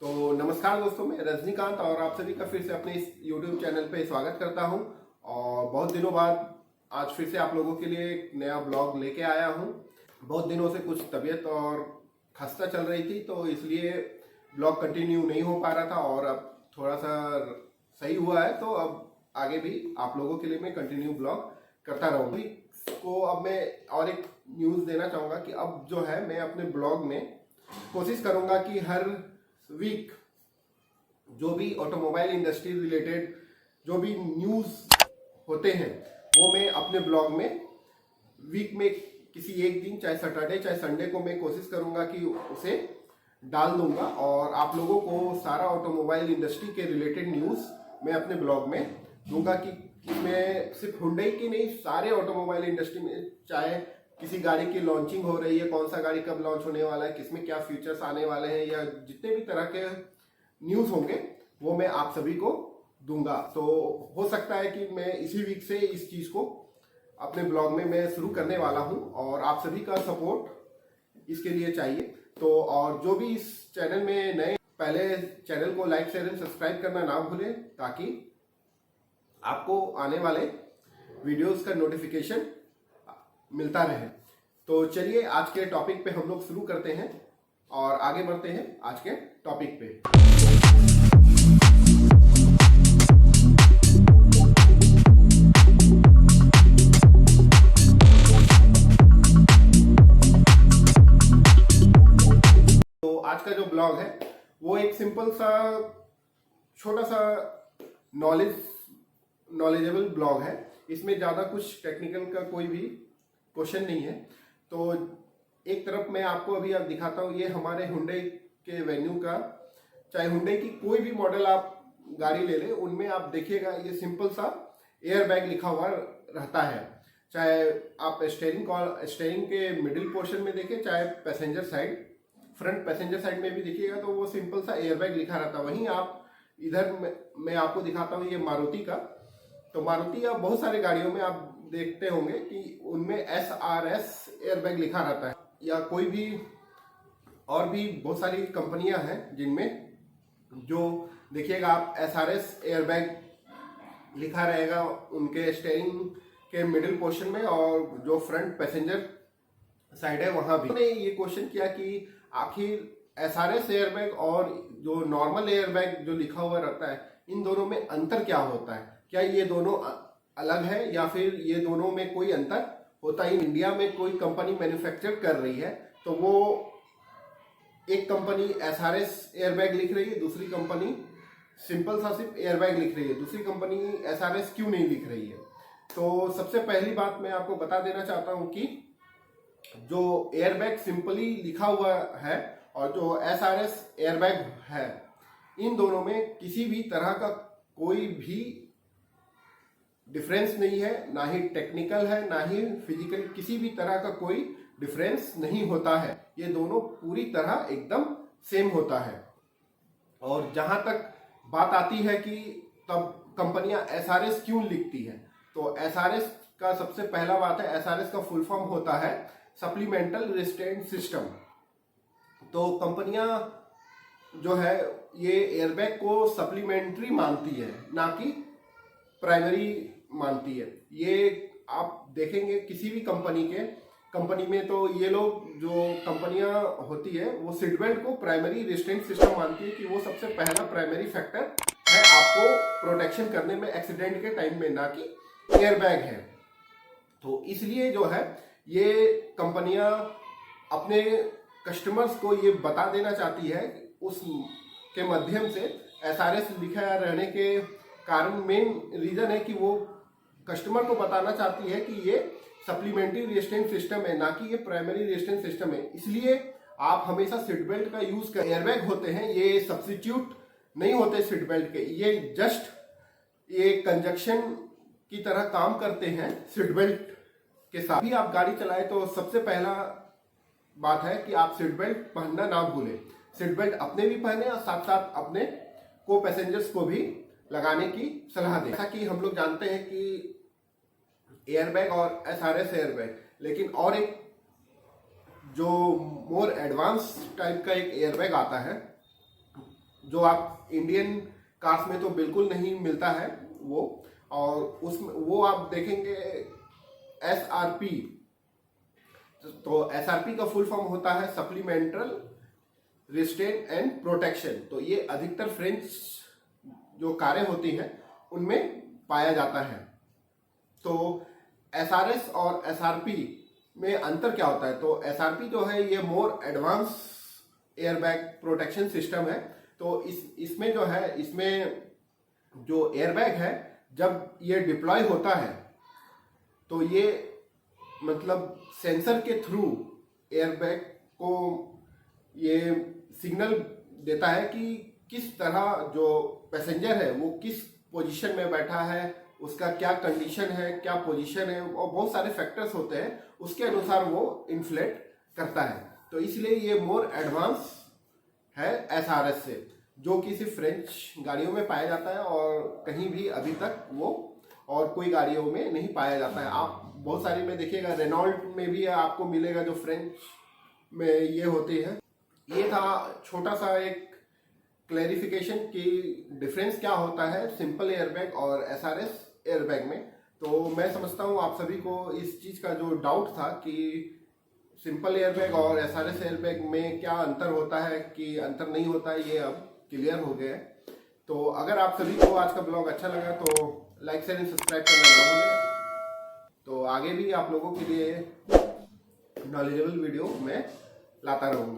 तो नमस्कार दोस्तों, मैं रजनीकांत और आप सभी का फिर से अपने इस YouTube चैनल पे स्वागत करता हूं। और बहुत दिनों बाद आज फिर से आप लोगों के लिए एक नया ब्लॉग लेके आया हूं। बहुत दिनों से कुछ तबीयत और खस्ता चल रही थी, तो इसलिए ब्लॉग कंटिन्यू नहीं हो पा रहा था और अब थोड़ा सा सही हुआ है, तो अब आगे भी आप लोगों के लिए मैं कंटिन्यू ब्लॉग करता रहूँगी। को अब मैं और एक न्यूज़ देना चाहूँगा कि अब जो है मैं अपने ब्लॉग में कोशिश करूँगा कि हर वीक जो भी ऑटोमोबाइल इंडस्ट्री रिलेटेड जो भी न्यूज़ होते हैं वो मैं अपने ब्लॉग में वीक में किसी एक दिन, चाहे सैटरडे चाहे संडे को, मैं कोशिश करूंगा कि उसे डाल दूंगा और आप लोगों को सारा ऑटोमोबाइल इंडस्ट्री के रिलेटेड न्यूज़ मैं अपने ब्लॉग में दूंगा। कि इसमें सिर्फ हुंडई की नहीं, सारे ऑटोमोबाइल इंडस्ट्री में, चाहे किसी गाड़ी की लॉन्चिंग हो रही है, कौन सा गाड़ी कब लॉन्च होने वाला है, किसमें क्या फीचर्स आने वाले हैं, या जितने भी तरह के न्यूज़ होंगे वो मैं आप सभी को दूंगा। तो हो सकता है कि मैं इसी वीक से इस चीज़ को अपने ब्लॉग में मैं शुरू करने वाला हूं और आप सभी का सपोर्ट इसके लिए चाहिए। तो और जो भी इस चैनल में नए, पहले चैनल को लाइक शेयर एंड सब्सक्राइब करना ना भूलें, ताकि आपको आने वाले वीडियोस का नोटिफिकेशन मिलता रहे। तो चलिए आज के टॉपिक पे हम लोग शुरू करते हैं और आगे बढ़ते हैं आज के टॉपिक पे। तो आज का जो ब्लॉग है वो एक सिंपल सा छोटा सा नॉलेजेबल ब्लॉग है। इसमें ज़्यादा कुछ टेक्निकल का कोई भी क्वेश्चन नहीं है। तो एक तरफ मैं आपको अभी आप दिखाता हूँ, ये हमारे हुंडई के वेन्यू का, चाहे हुंडई की कोई भी मॉडल आप गाड़ी ले लें, उनमें आप देखिएगा ये सिंपल सा एयर बैग लिखा हुआ रहता है। चाहे आप स्टेयरिंग के मिडिल पोर्शन में देखें, चाहे passenger side, front passenger side में भी देखिएगा, तो वो सिंपल सा एयर बैग लिखा रहता है। वहीं आप इधर मैं आपको दिखाता हूँ ये मारुति का। तो मारुति या बहुत सारे गाड़ियों में आप देखते होंगे कि उनमें SRS एयरबैग लिखा रहता है, या कोई भी और भी बहुत सारी कंपनियां हैं जिनमें जो देखिएगा आप SRS एयरबैग लिखा रहेगा उनके स्टीयरिंग के मिडिल पोर्शन में, और जो फ्रंट पैसेंजर साइड है वहां भी। मैंने ये क्वेश्चन किया कि आखिर SRS एयरबैग और जो नॉर्मल एयरबैग जो लिखा हुआ रहता है, इन दोनों में अंतर क्या होता है, क्या ये दोनों अलग है या फिर ये दोनों में कोई अंतर होता ही। इंडिया में कोई कंपनी मैन्युफैक्चर कर रही है तो वो एक कंपनी SRS एयरबैग लिख रही है, दूसरी कंपनी सिंपल सा सिर्फ एयरबैग लिख रही है, दूसरी कंपनी SRS क्यों नहीं लिख रही है। तो सबसे पहली बात मैं आपको बता देना चाहता हूं कि जो एयरबैग सिंपली लिखा हुआ है और जो SRS एयरबैग है, इन दोनों में किसी भी तरह का कोई भी डिफरेंस नहीं है, ना ही टेक्निकल है ना ही फिजिकल, किसी भी तरह का कोई डिफरेंस नहीं होता है। ये दोनों पूरी तरह एकदम सेम होता है। और जहां तक बात आती है कि तब कंपनियां SRS क्यों लिखती है, तो SRS का सबसे पहला बात है, SRS का फुल फॉर्म होता है सप्लीमेंटल रिस्ट्रेंट सिस्टम। तो कंपनियां जो है ये एयरबैग को सप्लीमेंट्री मानती है, ना कि प्राइमरी मानती है। ये आप देखेंगे किसी भी कंपनी में तो ये लोग जो कंपनियां होती है वो सीट बेल्ट को प्राइमरी रिस्ट्रेंट सिस्टम मानती है कि वो सबसे पहला प्राइमरी फैक्टर है आपको प्रोटेक्शन करने में एक्सीडेंट के टाइम में, ना कि एयरबैग है। तो इसलिए जो है ये कंपनियां अपने कस्टमर्स को ये बता देना चाहती है, उस के माध्यम से SRS लिखा रहने के कारण मेन रीजन है कि वो कस्टमर को बताना चाहती है कि ये सप्लीमेंट्री रेजिस्टेंस सिस्टम है, ना कि ये प्राइमरी रेजिस्टेंस सिस्टम है। इसलिए आप हमेशा सीट बेल्ट का यूज कर, एयरबैग होते हैं ये सब्स्टिट्यूट नहीं होते सीट बेल्ट के, ये जस्ट ये कंजक्शन की तरह काम करते हैं सीट बेल्ट के साथ। भी आप गाड़ी चलाए तो सबसे पहला बात है कि आप सीट बेल्ट पहनना ना भूलें। सीट बेल्ट अपने भी पहने और साथ साथ अपने को पैसेंजर्स को भी लगाने की सलाह दें। जैसा कि हम लोग जानते हैं कि एयरबैग और SRS एयरबैग, लेकिन और एक जो मोर एडवांस टाइप का एक एयरबैग आता है जो आप इंडियन कार्स में तो बिल्कुल नहीं मिलता है वो। और उसमें वो आप देखेंगे SRP, तो SRP का फुल फॉर्म होता है सप्लीमेंटल रिस्ट्रेन एंड प्रोटेक्शन। तो ये अधिकतर फ्रेंच जो कारें होती हैं उनमें पाया जाता है। तो SRS और SRP में अंतर क्या होता है? तो SRP जो है ये more advance airbag protection system है। तो इसमें जो है, इसमें जो एयरबैग है जब ये डिप्लॉय होता है तो ये मतलब सेंसर के थ्रू एयरबैग को ये सिग्नल देता है कि किस तरह जो पैसेंजर है वो किस पोजीशन में बैठा है, उसका क्या कंडीशन है, क्या पोजीशन है, और बहुत सारे फैक्टर्स होते हैं, उसके अनुसार वो इन्फ्लेट करता है। तो इसलिए ये मोर एडवांस है SRS से, जो कि सिर्फ फ्रेंच गाड़ियों में पाया जाता है और कहीं भी अभी तक वो और कोई गाड़ियों में नहीं पाया जाता है। आप बहुत सारी में देखिएगा, रेनॉल्ट में भी आपको मिलेगा जो फ्रेंच में ये होती है। ये था छोटा सा एक क्लैरिफिकेशन कि डिफरेंस क्या होता है सिंपल एयरबैग और SRS एयरबैग में। तो मैं समझता हूँ आप सभी को इस चीज़ का जो डाउट था कि सिंपल एयरबैग और SRS एयरबैग में क्या अंतर होता है कि अंतर नहीं होता है, ये अब क्लियर हो गया है। तो अगर आप सभी को आज का ब्लॉग अच्छा लगा तो लाइक शेयर एंड सब्सक्राइब करना ना भूलें। तो आगे भी आप लोगों के लिए नॉलेजेबल वीडियो मैं लाता रहूँगा।